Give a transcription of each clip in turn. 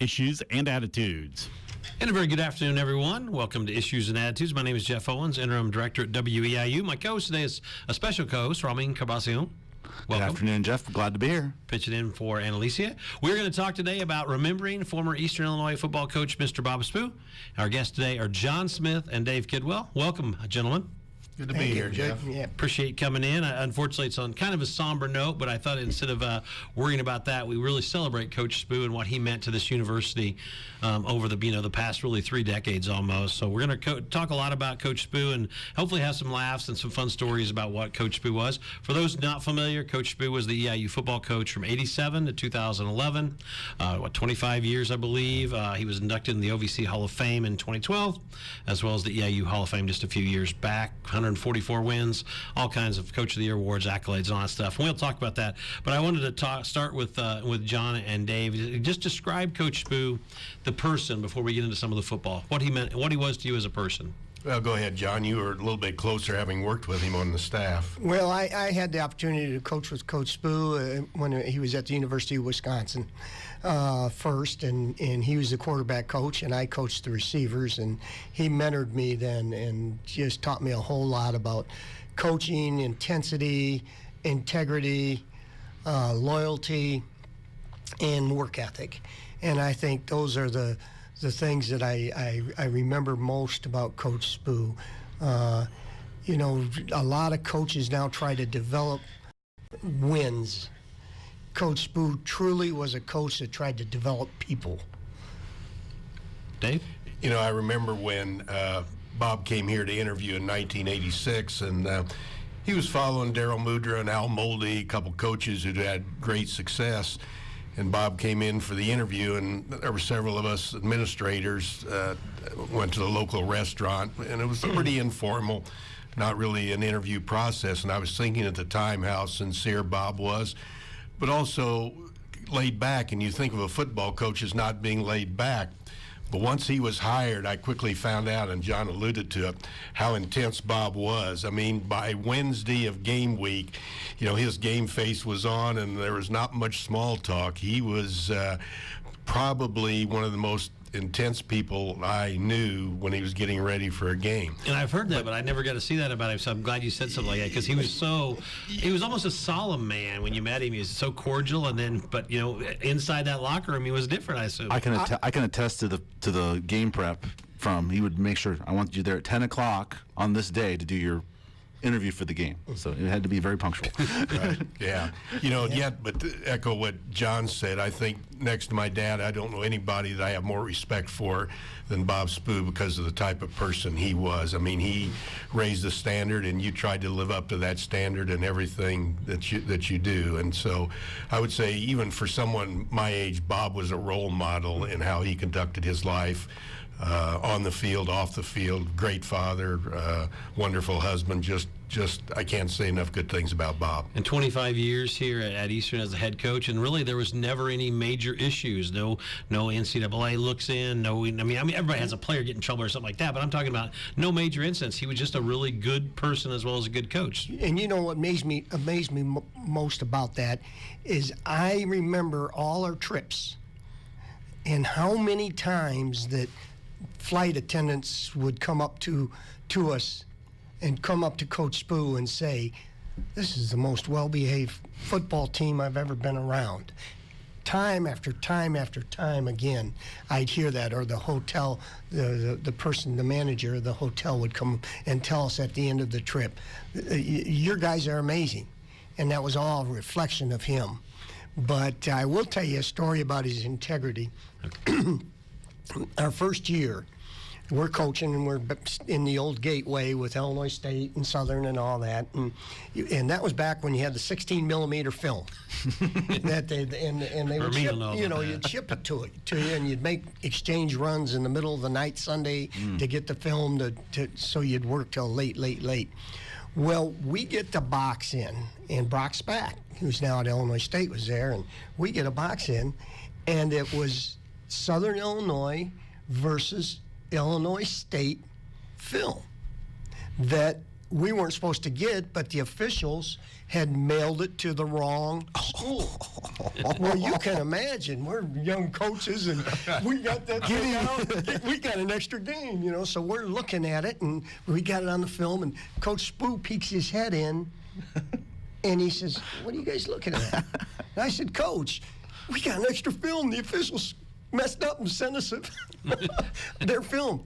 issues, and attitudes. And a very good afternoon, everyone. Welcome to Issues and Attitudes. My name is Jeff Owens, Interim Director at WEIU. My co-host today is a special co-host, Ramin Carbacion. Welcome. Good afternoon, Jeff. Glad to be here. Pitching in for Annalicia. We're going to talk today about remembering former Eastern Illinois football coach, Mr. Bob Spoo. Our guests today are John Smith and Dave Kidwell. Welcome, gentlemen. Good to be here, Jeff. Yeah, appreciate you coming in. Unfortunately, it's on kind of a somber note, but I thought instead of worrying about that, we really celebrate Coach Spoo and what he meant to this university over the past really 3 decades almost. So we're going to talk a lot about Coach Spoo and hopefully have some laughs and some fun stories about what Coach Spoo was. For those not familiar, Coach Spoo was the EIU football coach from '87 to 2011. 25 years, I believe. He was inducted in the OVC Hall of Fame in 2012, as well as the EIU Hall of Fame just a few years back. 144 wins, all kinds of Coach of the Year awards, accolades, and all that stuff. And we'll talk about that. But I wanted to start with John and Dave. Just describe Coach Spoo, the person, before we get into some of the football. What he meant, what he was to you as a person. Well, go ahead, John. You were a little bit closer, having worked with him on the staff. Well, I had the opportunity to coach with Coach Spoo when he was at the University of Wisconsin first, and he was the quarterback coach, and I coached the receivers, and he mentored me then and just taught me a whole lot about coaching, intensity, integrity, loyalty, and work ethic. And I think those are the things that I remember most about Coach Spoo. A lot of coaches now try to develop wins. Coach Spoo truly was a coach that tried to develop people. Dave? I remember when Bob came here to interview in 1986, and he was following Darryl Mudra and Al Moldy, a couple coaches who'd had great success. And Bob came in for the interview, and there were several of us administrators went to the local restaurant, and it was pretty informal, not really an interview process. And I was thinking at the time how sincere Bob was, but also laid back. And you think of a football coach as not being laid back. But once he was hired, I quickly found out, and John alluded to it, how intense Bob was. I mean, by Wednesday of game week, his game face was on, and there was not much small talk. He was probably one of the most intense people I knew when he was getting ready for a game. And I've heard that, but I never got to see that about him, so I'm glad you said something like that, because he was almost a solemn man when you met him. He was so cordial, but inside that locker room, he was different, I assume. I can attest to the game prep he would make sure, I want you there at 10 o'clock on this day to do your interview for the game. So it had to be very punctual. Right. Yeah. But to echo what John said, I think next to my dad, I don't know anybody that I have more respect for than Bob Spoo because of the type of person he was. I mean, he raised the standard, and you tried to live up to that standard in everything that you do. And so I would say, even for someone my age, Bob was a role model in how he conducted his life. On the field, off the field, great father, wonderful husband. Just I can't say enough good things about Bob. And 25 years here at Eastern as a head coach, and really there was never any major issues. No NCAA looks in. I mean everybody has a player get in trouble or something like that, but I'm talking about no major incidents. He was just a really good person as well as a good coach. And what amazed me most about that is I remember all our trips and how many times that flight attendants would come up to us and come up to Coach Spoo and say, "This is the most well-behaved football team I've ever been around." Time after time after time again, I'd hear that, or the hotel, the manager of the hotel would come and tell us at the end of the trip, "Your guys are amazing." And that was all a reflection of him. But I will tell you a story about his integrity. Our first year, we're coaching, and we're in the old Gateway with Illinois State and Southern and all that, and that was back when you had the 16-millimeter film that they would ship, you'd ship it to you, and you'd make exchange runs in the middle of the night Sunday to get the film so you'd work till late. Well, we get the box in, and Brock Spack, who's now at Illinois State, was there, and we get a box in, and it was Southern Illinois versus Illinois State film that we weren't supposed to get, but the officials had mailed it to the wrong school. Well, you can imagine, we're young coaches, and we got that thing out. We got an extra game, you know, so we're looking at it, and we got it on the film, and Coach Spoo peeks his head in, and he says, "What are you guys looking at?" And I said, "Coach, we got an extra film. The officials messed up and sent us their film."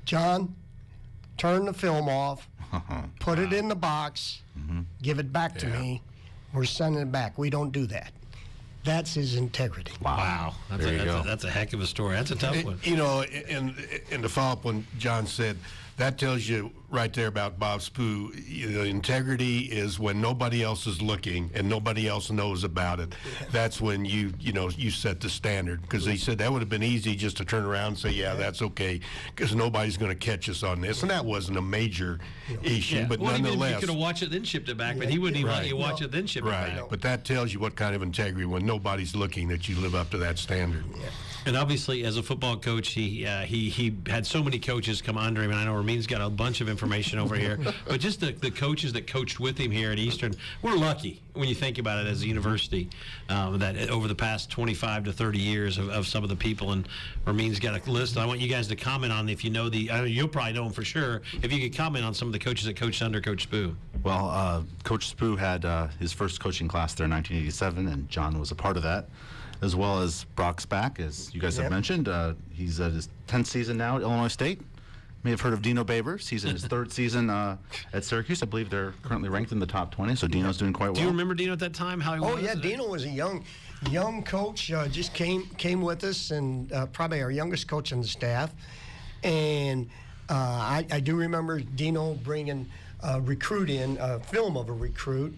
John, turn the film off, put it in the box, give it back to me. We're sending it back. We don't do that. That's his integrity. Wow. That's a heck of a story. That's a tough one. You know, and to follow up when John said, that tells you right there about Bob Spoo. You know, integrity is when nobody else is looking and nobody else knows about it. That's when you set the standard. Because he said that would have been easy just to turn around and say, yeah, that's okay, because nobody's going to catch us on this. And that wasn't a major issue, but well, nonetheless. You could have watched it then shipped it back, but he wouldn't even let you watch it then ship it back. Right, but that tells you what kind of integrity when nobody's looking that you live up to that standard. Yeah. And obviously, as a football coach, he had so many coaches come under him, and I know Ramin's got a bunch of information over here. But just the coaches that coached with him here at Eastern, we're lucky when you think about it as a university that over the past 25 to 30 years of some of the people. And Ramin's got a list. I want you guys to comment on if you know I know you'll probably know them for sure. If you could comment on some of the coaches that coached under Coach Spoo. Well, Coach Spoo had his first coaching class there in 1987, and John was a part of that, as well as Brock Spack, as you guys have mentioned. He's at his 10th season now at Illinois State. May have heard of Dino Babers. He's in his 3rd season at Syracuse. I believe they're currently ranked in the top 20, so Dino's doing quite well. Do you remember Dino at that time? How he was? Oh, yeah, Dino was a young coach, just came with us, and probably our youngest coach on the staff. And I do remember Dino bringing a recruit in, a film of a recruit,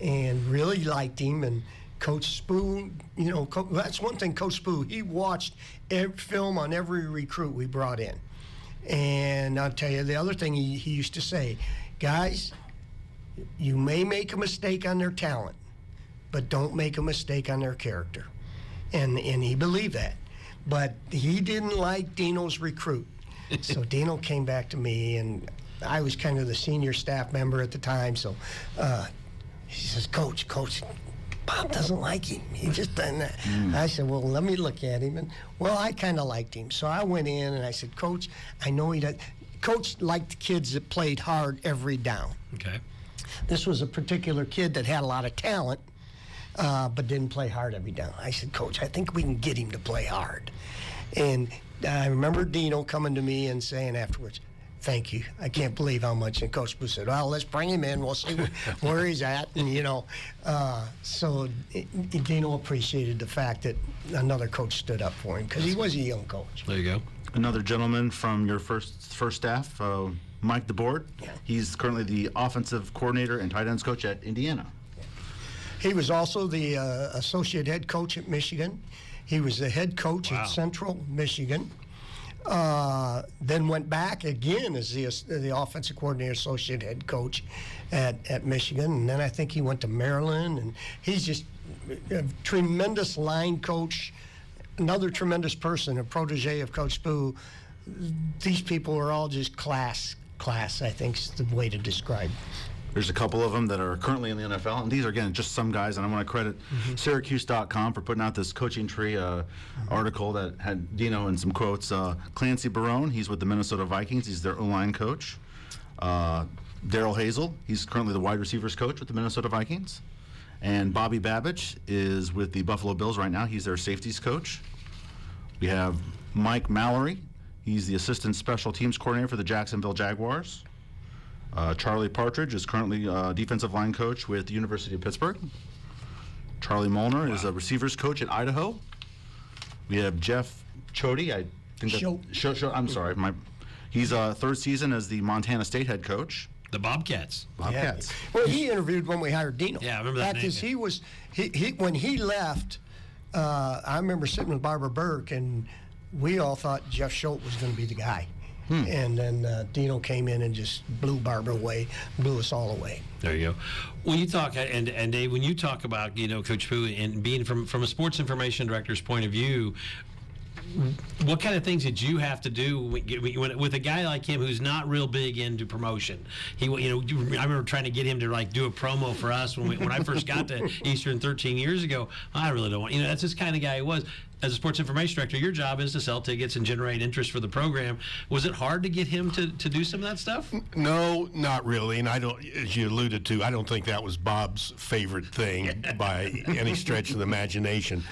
and really liked him. And Coach Spoo, you know, that's one thing, Coach Spoo, he watched film on every recruit we brought in. And I'll tell you, the other thing he used to say, guys, you may make a mistake on their talent, but don't make a mistake on their character. And he believed that. But he didn't like Dino's recruit. So Dino came back to me, and I was kind of the senior staff member at the time. So he says, Coach, Bob doesn't like him. He just done that. I said, well, let me look at him. And, well, I kind of liked him. So I went in and I said, Coach, I know he does. Coach liked kids that played hard every down. Okay. This was a particular kid that had a lot of talent, but didn't play hard every down. I said, Coach, I think we can get him to play hard. And I remember Dino coming to me and saying afterwards, thank you. I can't believe how much. And Coach Spoo said, well, let's bring him in. We'll see where he's at. And, you know, so Dino appreciated the fact that another coach stood up for him because he was a young coach. There you go. Another gentleman from your first staff, Mike DeBoard. Yeah. He's currently the offensive coordinator and tight ends coach at Indiana. He was also the associate head coach at Michigan. He was the head coach at Central Michigan. Then went back again as the offensive coordinator, associate head coach at Michigan, and then I think he went to Maryland, and he's just a tremendous line coach, another tremendous person, a protege of Coach Spoo. These people are all just class, I think is the way to describe it. There's a couple of them that are currently in the NFL, and these are, again, just some guys, and I want to credit Syracuse.com for putting out this coaching tree article that had Dino and some quotes. Clancy Barone, he's with the Minnesota Vikings. He's their O-line coach. Daryl Hazel, he's currently the wide receivers coach with the Minnesota Vikings. And Bobby Babich is with the Buffalo Bills right now. He's their safeties coach. We have Mike Mallory. He's the assistant special teams coordinator for the Jacksonville Jaguars. Charlie Partridge is currently defensive line coach with the University of Pittsburgh. Charlie Molnar is a receivers coach at Idaho. We have Jeff Chody. I think I'm sorry. He's 3rd season as the Montana State head coach. The Bobcats. Yeah. Well, he interviewed when we hired Dino. Yeah, I remember that name. Because when he left, I remember sitting with Barbara Burke, and we all thought Jeff Schultz was going to be the guy. And then Dino came in and just blew Barbara away, blew us all away. There you go. When you talk, and Dave, when you talk about, Coach Spoo and being from a sports information director's point of view, what kind of things did you have to do with a guy like him who's not real big into promotion? I remember trying to get him to like do a promo for us when I first got to Eastern 13 years ago. I really don't want, that's this kind of guy he was. As a sports information director, your job is to sell tickets and generate interest for the program. Was it hard to get him to do some of that stuff? No, not really. And I don't, as you alluded to, I don't think that was Bob's favorite thing by any stretch of the imagination.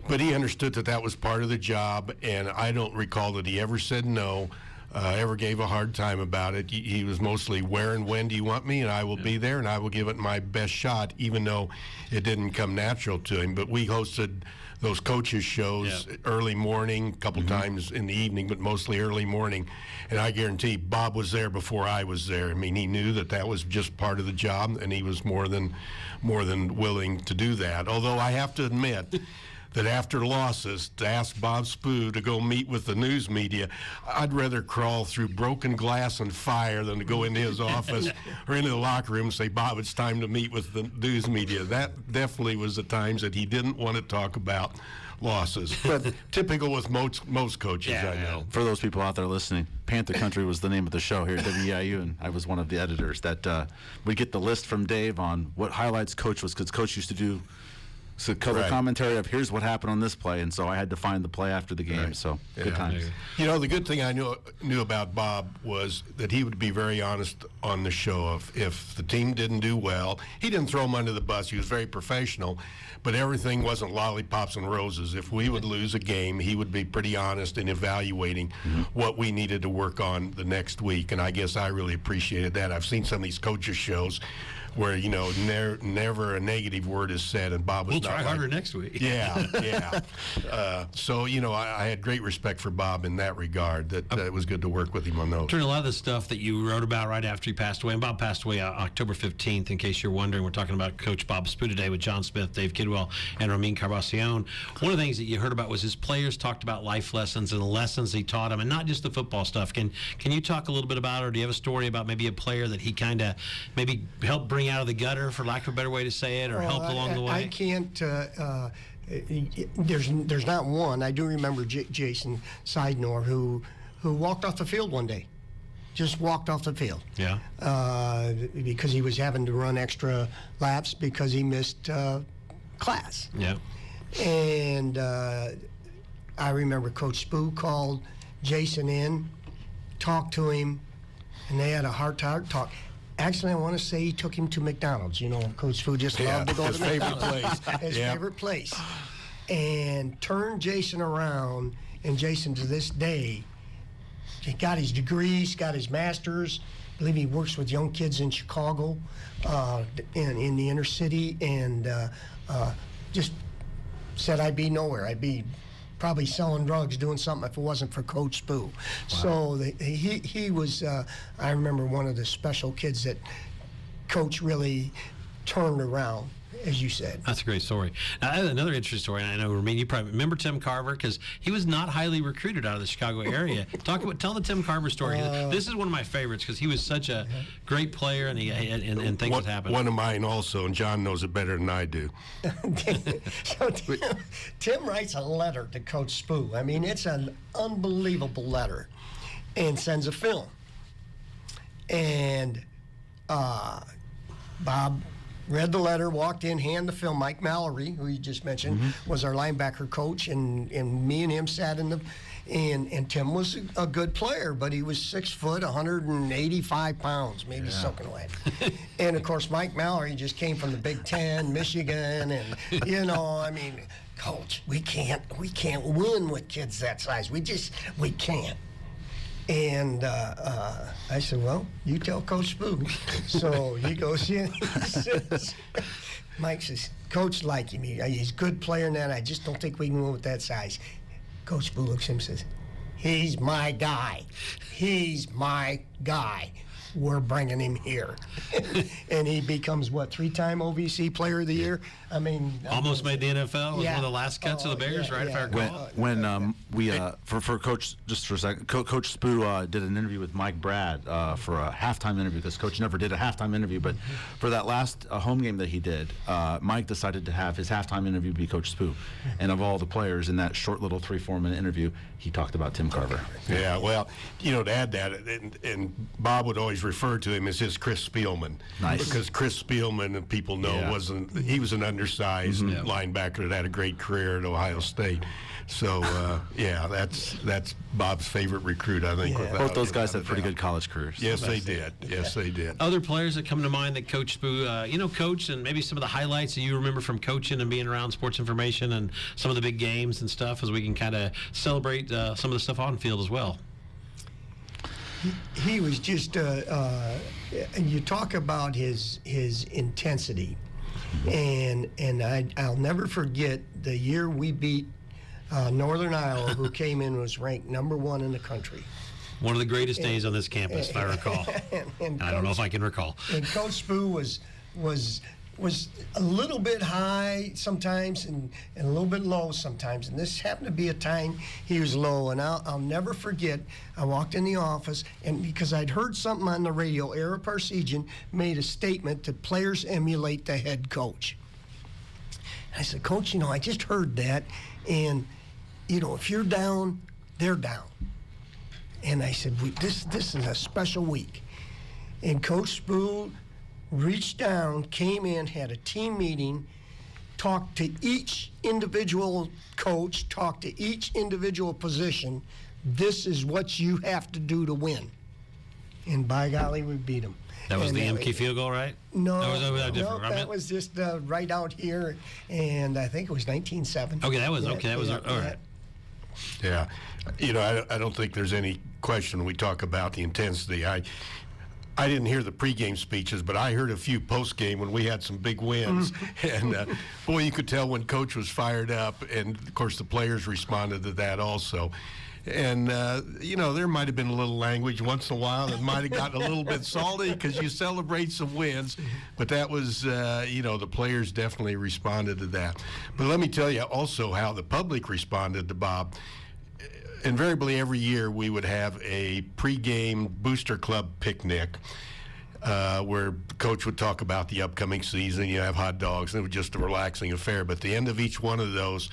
But he understood that was part of the job, and I don't recall that he ever said no, ever gave a hard time about it. He was mostly, where and when do you want me? And I will be there, and I will give it my best shot, even though it didn't come natural to him. But we hosted those coaches shows early morning, a couple times in the evening, but mostly early morning. And I guarantee Bob was there before I was there. I mean, he knew that was just part of the job, and he was more than willing to do that. Although I have to admit that after losses, to ask Bob Spoo to go meet with the news media, I'd rather crawl through broken glass and fire than to go into his office or into the locker room and say, Bob, it's time to meet with the news media. That definitely was the times that he didn't want to talk about losses. But typical with most coaches, I know. For those people out there listening, Panther Country was the name of the show here at WEIU, and I was one of the editors. That we'd get the list from Dave on what highlights Coach was, because Coach used to do color commentary of here's what happened on this play, and so I had to find the play after the game. So good times. The good thing I knew about Bob was that he would be very honest on the show. If the team didn't do well, he didn't throw him under the bus. He was very professional, but everything wasn't lollipops and roses. If we would lose a game, he would be pretty honest in evaluating what we needed to work on the next week, and I guess I really appreciated that. I've seen some of these coaches shows where never a negative word is said, and Bob was we'll try harder next week. Yeah. So I had great respect for Bob in that regard. That it was good to work with him on those. A lot of the stuff that you wrote about right after he passed away, and Bob passed away October 15th. In case you're wondering, we're talking about Coach Bob Spoo today with John Smith, Dave Kidwell, and Ramin Carbacion. One of the things that you heard about was his players talked about life lessons and the lessons he taught them, and not just the football stuff. Can you talk a little bit about it, or do you have a story about maybe a player that he kind of maybe helped bring out of the gutter, for lack of a better way to say it, or helped along the way? I can't. There's not one. I do remember Jason Seidnor who walked off the field one day. Just walked off the field. Yeah. Because he was having to run extra laps because he missed class. Yeah. And I remember Coach Spoo called Jason in, talked to him, and they had a heart-to-heart talk. Actually, I want to say he took him to McDonald's. Coach Spoo just loved to go to McDonald's. His favorite place. And turned Jason around, and Jason to this day, he got his degrees, got his master's. I believe he works with young kids in Chicago, in the inner city, and just said I'd be nowhere. I'd be probably selling drugs, doing something if it wasn't for Coach Spoo. Wow. So he was, I remember, one of the special kids that Coach really turned around, as you said. That's a great story. Now, I have another interesting story, and I know, Ramin, you probably remember Tim Carver, because he was not highly recruited out of the Chicago area. Tell the Tim Carver story. This is one of my favorites, because he was such a great player, and things that happened. One of mine also, and John knows it better than I do. So Tim writes a letter to Coach Spoo. I mean, it's an unbelievable letter, and sends a film. And Bob read the letter, walked in, handed the film. Mike Mallory, who you just mentioned, was our linebacker coach, and me and him sat in the. And Tim was a good player, but he was 6 foot, 185 pounds, maybe soaking wet. And of course, Mike Mallory just came from the Big Ten, Michigan, and I mean, Coach, we can't win with kids that size. We can't. And I said, well, you tell Coach Spoo. So he goes in. He says, Mike says, Coach like him. He's a good player and that. I just don't think we can win with that size. Coach Spoo looks at him and says, he's my guy. He's my guy. we're bringing him here. And he becomes, what, 3-time OVC Player of the Year? I mean... Almost made the NFL. Was Yeah. one of the last cuts of the Bears, yeah, right? If I yeah. recall. For Coach, just for a second, Coach Spoo did an interview with Mike Brad for a halftime interview, because Coach never did a halftime interview. But for that last home game that he did, Mike decided to have his halftime interview be Coach Spoo. And of all the players in that short little 3-4 minute interview, he talked about Tim Carver. Yeah, well, to add that, and Bob would always refer to him as his Chris Spielman. Nice. Because Chris Spielman, and people know, he was an undersized linebacker that had a great career at Ohio State. So, that's Bob's favorite recruit, I think. Yeah. Both those guys had pretty good college careers. Yes, they did. Yes, they did. Other players that come to mind that Coach Spoo, coached, and maybe some of the highlights that you remember from coaching and being around sports information and some of the big games and stuff, as we can kind of celebrate some of the stuff on field as well. He was just, and you talk about his intensity, and I'll never forget the year we beat Northern Iowa, who came in and was ranked #1 in the country. One of the greatest days on this campus, if I recall. And I don't know if I can recall. And Coach Spoo was a little bit high sometimes and a little bit low sometimes. And this happened to be a time he was low. And I'll never forget, I walked in the office, and because I'd heard something on the radio, Ara Parsegian made a statement that players emulate the head coach. And I said, Coach, I just heard that. And, if you're down, they're down. And I said, this is a special week. And Coach Spoo reached down, came in, had a team meeting, talked to each individual coach, talked to each individual position. This is what you have to do to win. And by golly, we beat them. That was the MK field goal, right? No, that was just right out here, and I think it was 19-7. Okay, that was all right. Yeah, I don't think there's any question. We talk about the intensity. I didn't hear the pregame speeches, but I heard a few postgame when we had some big wins. And, boy, you could tell when Coach was fired up. And, of course, the players responded to that also. And, there might have been a little language once in a while that might have gotten a little bit salty because you celebrate some wins. But that was, the players definitely responded to that. But let me tell you also how the public responded to Bob. Invariably, every year we would have a pregame booster club picnic where Coach would talk about the upcoming season. You have hot dogs, and it was just a relaxing affair. But at the end of each one of those,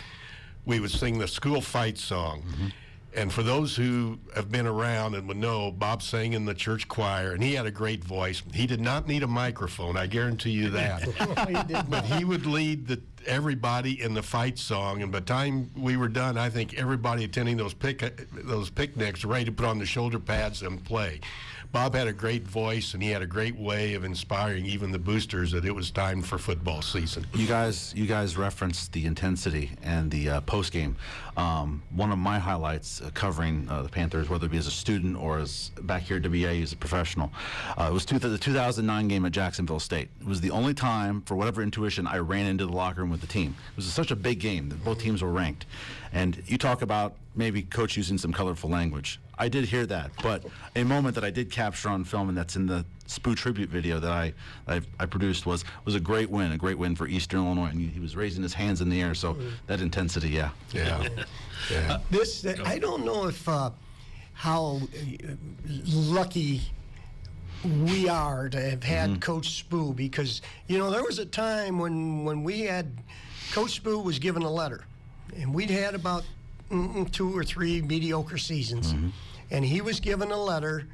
we would sing the school fight song. Mm-hmm. And for those who have been around and would know, Bob sang in the church choir, and he had a great voice. He did not need a microphone, I guarantee you that. But he would lead everybody in the fight song, and by the time we were done, I think everybody attending those picnics were ready to put on the shoulder pads and play. Bob had a great voice, and he had a great way of inspiring even the boosters that it was time for football season. You guys referenced the intensity and the post game. One of my highlights covering the Panthers, whether it be as a student or as back here at WEIU as a professional, it was the 2009 game at Jacksonville State. It was the only time, for whatever intuition, I ran into the locker room with the team. It was such a big game that both teams were ranked. And you talk about maybe Coach using some colorful language. I did hear that, but a moment that I did capture on film, and that's in the Spoo tribute video that I produced, was a great win for Eastern Illinois, and he was raising his hands in the air. So that intensity, yeah. I don't know if how lucky we are to have had Coach Spoo, because there was a time when we had Coach Spoo was given a letter, and we'd had about 2 or 3 mediocre seasons, and he was given a letter,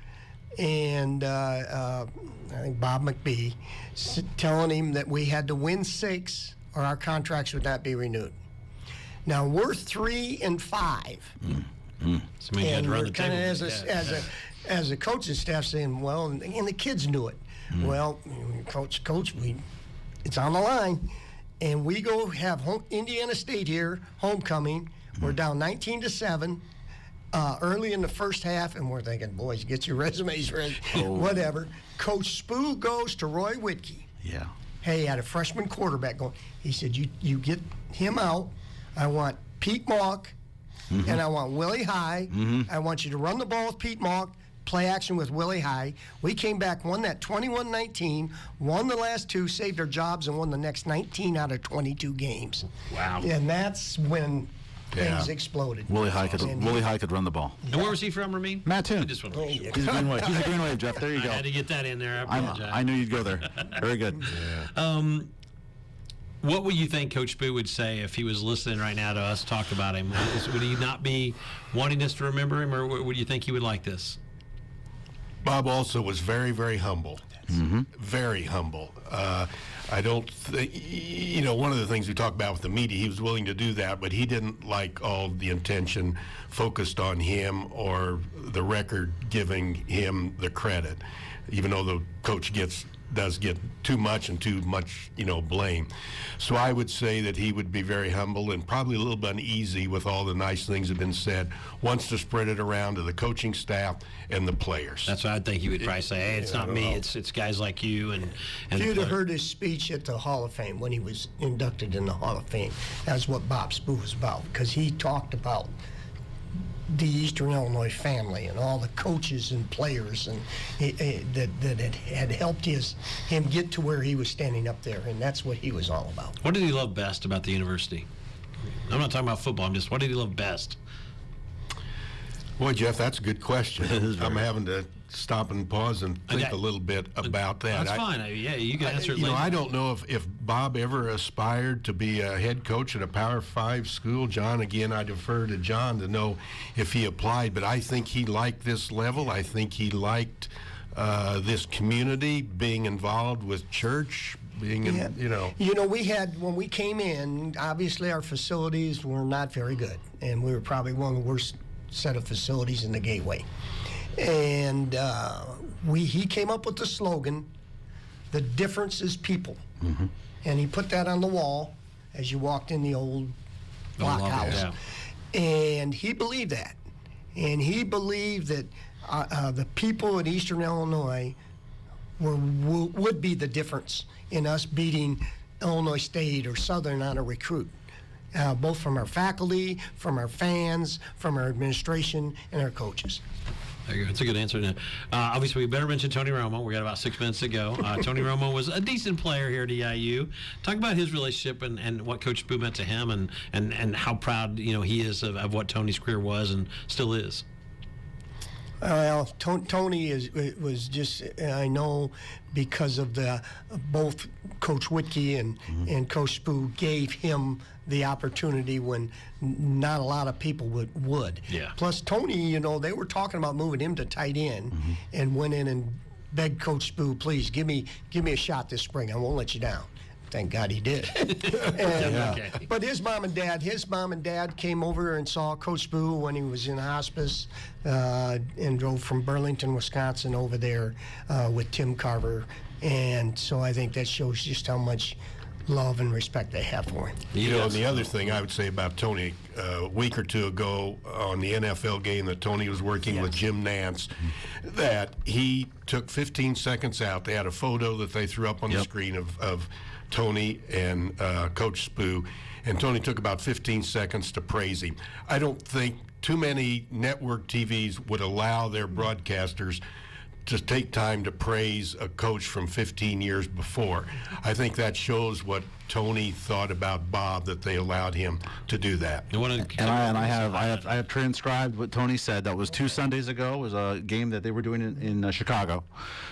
and I think Bob McBee telling him that we had to win 6 or our contracts would not be renewed. Now we're 3 and 5, So you had to run the kind of table. as a coaching staff saying, well, and the kids knew it. Well, coach, it's on the line, and we go have Indiana State here, homecoming. We're down 19-7 early in the first half, and we're thinking, boys, get your resumes ready, whatever. Coach Spoo goes to Roy Whitkey. Yeah. Hey, he had a freshman quarterback going. He said, you get him out. I want Pete Mock, and I want Willie High. I want you to run the ball with Pete Mock, play action with Willie High. We came back, won that 21-19, won the last two, saved our jobs, and won the next 19 out of 22 games. Wow. And that's when things exploded. Willie High could run the ball. And where was he from, Ramin? Mattoon. I just want to make sure. He's a Green Wave. He's a Green Wave, Jeff. There you I go. had to get that in there. I apologize. I knew you'd go there. Very good. What would you think Coach Spoo would say if he was listening right now to us talk about him? Would he not be wanting us to remember him, or would you think he would like this? Bob also was very, very humble. Very humble. I don't think, one of the things we talk about with the media, he was willing to do that, but he didn't like all the attention focused on him or the record giving him the credit, even though the coach does get too much blame. So I would say that he would be very humble and probably a little bit uneasy with all the nice things that have been said, wants to spread it around to the coaching staff and the players. That's what I think he would probably say. Hey, it's not me. It's guys like you. And If you'd have heard his speech at the Hall of Fame when he was inducted in the Hall of Fame, that's what Bob Spoo was about, because he talked about the Eastern Illinois family and all the coaches and players and that had helped him get to where he was standing up there, and that's what he was all about. What did he love best about the university? I'm not talking about football. What did he love best? Boy, Jeff, that's a good question. I'm having to stop and pause and think a little bit about that. That's fine. You can answer it later. I don't know if Bob ever aspired to be a head coach at a Power 5 school. John, again, I defer to John to know if he applied, but I think he liked this level. I think he liked this community, being involved with church, being we had, when we came in, obviously our facilities were not very good, and we were probably one of the worst set of facilities in the Gateway. And he came up with the slogan, "The difference is people." And he put that on the wall as you walked in the old blockhouse. And he believed that. And he believed that the people in Eastern Illinois would be the difference in us beating Illinois State or Southern on a recruit. Both from our faculty, from our fans, from our administration, and our coaches. There you go. That's a good answer. Obviously, we better mention Tony Romo. We got about 6 minutes to go. Tony Romo was a decent player here at EIU. Talk about his relationship and what Coach Spoo meant to him, and how proud he is of what Tony's career was and still is. Well, Tony was just, I know, because of both Coach Whitkey and Coach Spoo gave him the opportunity when not a lot of people would. Yeah. Plus, Tony, they were talking about moving him to tight end, and went in and begged Coach Spoo, "Please give me a shot this spring. I won't let you down." Thank God he did. But his mom and dad came over and saw Coach Spoo when he was in hospice, and drove from Burlington, Wisconsin over there with Tim Carver. And so I think that shows just how much love and respect they have for him. And the other thing I would say about Tony, a week or two ago on the NFL game that Tony was working with Jim Nance, that he took 15 seconds out. They had a photo that they threw up on the screen of Tony and Coach Spoo, and Tony took about 15 seconds to praise him. I don't think too many network TVs would allow their broadcasters to take time to praise a coach from 15 years before. I think that shows what Tony thought about Bob, that they allowed him to do that. I have transcribed what Tony said. That was 2 Sundays ago. It was a game that they were doing in Chicago.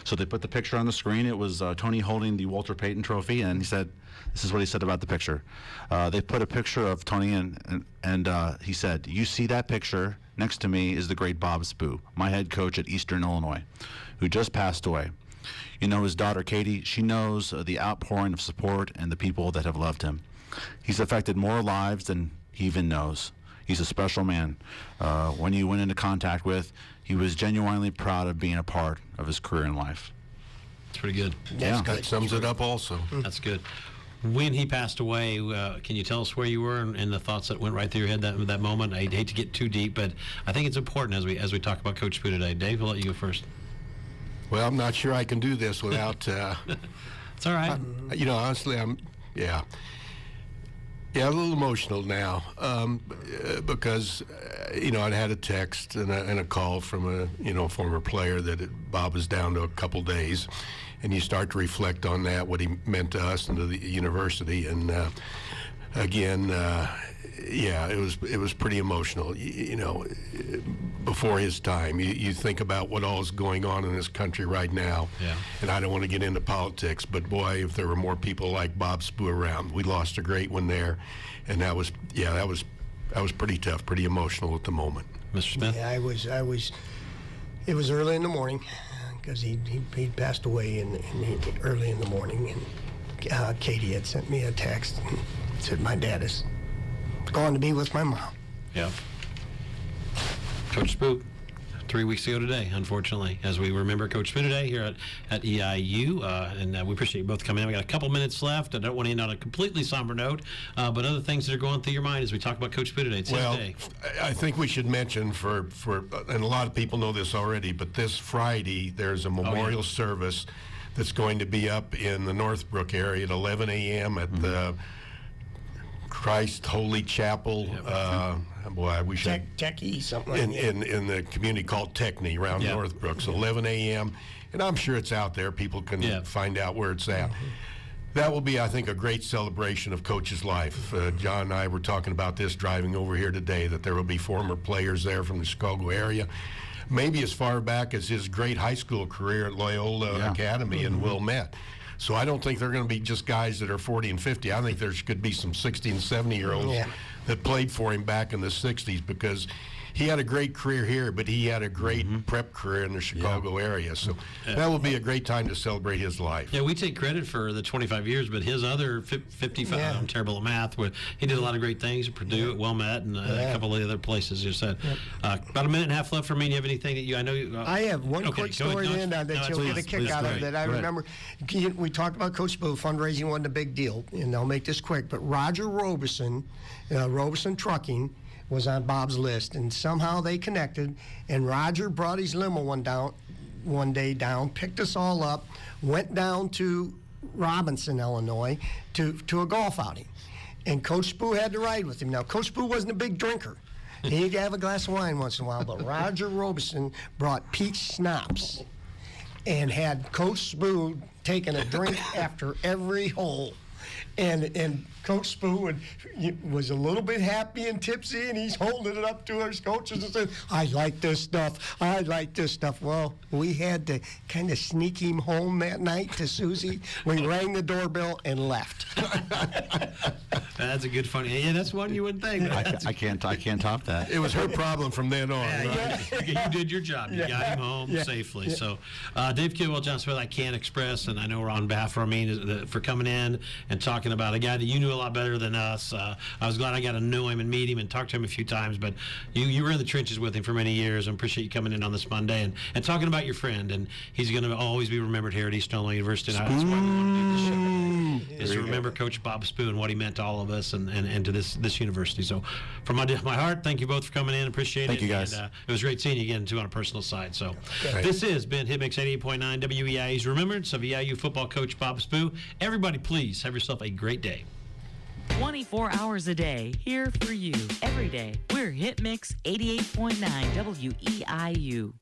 So they put the picture on the screen. It was Tony holding the Walter Payton Trophy, and he said, this is what he said about the picture. They put a picture of Tony and he said, "You see that picture? Next to me is the great Bob Spoo, my head coach at Eastern Illinois, who just passed away. His daughter Katie, she knows the outpouring of support and the people that have loved him. He's affected more lives than he even knows. He's a special man. When you went into contact with, he was genuinely proud of being a part of his career in life." That's pretty good. That sums it up also. That's good. When he passed away, can you tell us where you were and the thoughts that went right through your head that moment? I hate to get too deep, but I think it's important as we talk about Coach Spoo today. Dave, we'll let you go first. Well, I'm not sure I can do this without. It's all right. Honestly, Yeah, a little emotional now because, I'd had a text and a call from a, former player that Bob was down to a couple days. And you start to reflect on that, what he meant to us and to the university. And again, it was pretty emotional. Before his time, you think about what all is going on in this country right now. Yeah. And I don't want to get into politics, but boy, if there were more people like Bob Spoo around, we lost a great one there, and that was pretty tough, pretty emotional at the moment. Mr. Smith? Yeah, I was. It was early in the morning because he passed away early in the morning, and Katie had sent me a text and said my dad is going to be with my mom. Yeah. Coach Spoo, 3 weeks ago today, unfortunately, as we remember Coach Spoo today here at EIU, and we appreciate you both coming in. We got a couple minutes left. I don't want to end on a completely somber note, but other things that are going through your mind as we talk about Coach Spoo today. It's his day. I think we should mention and a lot of people know this already, but this Friday there's a memorial service that's going to be up in the Northbrook area at 11 a.m. at the Christ Holy Chapel. Boy, I wish Techie, something like that. in the community called Techney around Northbrook. So 11 a.m. And I'm sure it's out there. People can find out where it's at. That will be, I think, a great celebration of Coach's life. John and I were talking about this driving over here today, that there will be former players there from the Chicago area, maybe as far back as his great high school career at Loyola Academy in Wilmette. So I don't think they're going to be just guys that are 40 and 50. I think there could be some 60 and 70-year-olds that played for him back in the 60s, because he had a great career here, but he had a great prep career in the Chicago area. So that will be a great time to celebrate his life. Yeah, we take credit for the 25 years, but his other 55, I'm terrible at math, he did a lot of great things at Purdue, at Wilmette, and a couple of the other places you said. About a minute and a half left for me. Do you have anything that I know you... I have one quick story that you'll get a kick out of that I remember. We talked about Coach Spoo. Fundraising wasn't a big deal, and I'll make this quick, but Roger Robeson, Robeson Trucking, was on Bob's list, and somehow they connected, and Roger brought his limo one day down, picked us all up, went down to Robinson, Illinois, to a golf outing, and Coach Spoo had to ride with him. Now, Coach Spoo wasn't a big drinker. He'd have a glass of wine once in a while, but Roger Robeson brought peach schnapps and had Coach Spoo taking a drink after every hole. And Coach Spoo was a little bit happy and tipsy, and he's holding it up to his coaches and saying, I like this stuff. I like this stuff. Well, we had to kind of sneak him home that night to Susie. We rang the doorbell and left. That's a good funny. Yeah, that's one you wouldn't think. I can't top that. It was her problem from then on. Right? You did your job. You got him home safely. So, Dave Kidwell, John Smith, I can't express, and I know we're on behalf of Ramin, for coming in and talking about a guy that you knew a lot better than us. I was glad I got to know him and meet him and talk to him a few times, but you were in the trenches with him for many years. I appreciate you coming in on this Monday and talking about your friend, and he's going to always be remembered here at Eastern Illinois University. And that's why we want to do this show today, is to remember Coach Bob Spoo and what he meant to all of us and to this university. So from my heart, thank you both for coming in. Appreciate it. Thank you, guys. And, it was great seeing you again, too, on a personal side. So this has been Hitmix 88.9 WEIU's remembrance of EIU football coach Bob Spoo. Everybody, please have yourself a great day. 24 hours a day, here for you every day. We're Hitmix 88.9 WEIU.